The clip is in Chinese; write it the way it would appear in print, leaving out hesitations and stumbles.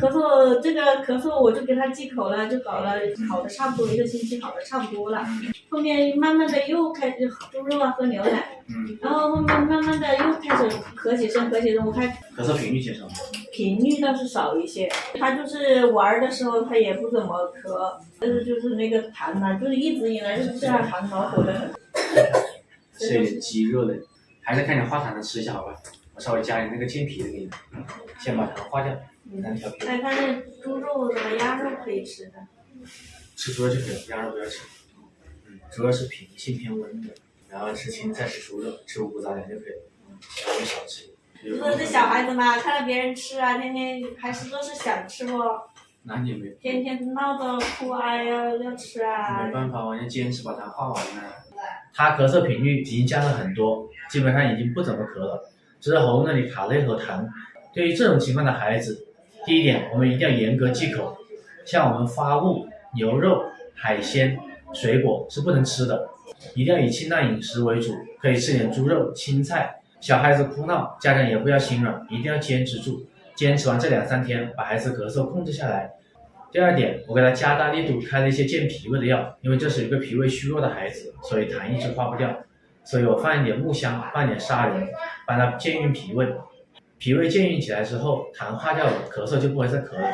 咳嗽这个咳嗽我就给他忌口了，就搞了好的差不多1个星期，好的差不多了。后面慢慢的又开始猪肉啊喝牛奶，然后后面慢慢的又开始咳几声，我看咳嗽频率减少吗？频率倒是少一些。他就是玩的时候他也不怎么咳，但是就是那个痰呐，就是一直以来就是这样痰恼火的很。吃一点鸡肉的，还是看你化痰的吃一下好吧？我稍微加点那个健脾的给你，先把痰化掉，单调脾。哎，他那猪肉和鸭肉可以吃的。吃猪肉就可以了，鸭肉不要吃。猪肉是平性偏温的，然后吃青菜吃猪肉，吃五谷杂粮就可以了，然后就少吃。不是这小孩子嘛，看到别人吃啊，天天还是都是想吃不？那你也没天天闹着哭啊，要吃啊。没办法，我要坚持把它画完了。他咳嗽频率已经降了很多，基本上已经不怎么咳了，只是喉咙那里卡了一口痰。对于这种情况的孩子，第一点，我们一定要严格忌口，像我们发物、牛肉、海鲜、水果是不能吃的，一定要以清淡饮食为主，可以吃点猪肉、青菜。小孩子哭闹，家长也不要心软，一定要坚持住，坚持完这2、3天，把孩子咳嗽控制下来。第二点，我给他加大力度开了一些健脾胃的药，因为这是一个脾胃虚弱的孩子，所以痰一直化不掉，所以我放一点木香，放一点砂仁，帮他健运脾胃。脾胃健运起来之后，痰化掉了，咳嗽就不会再咳了。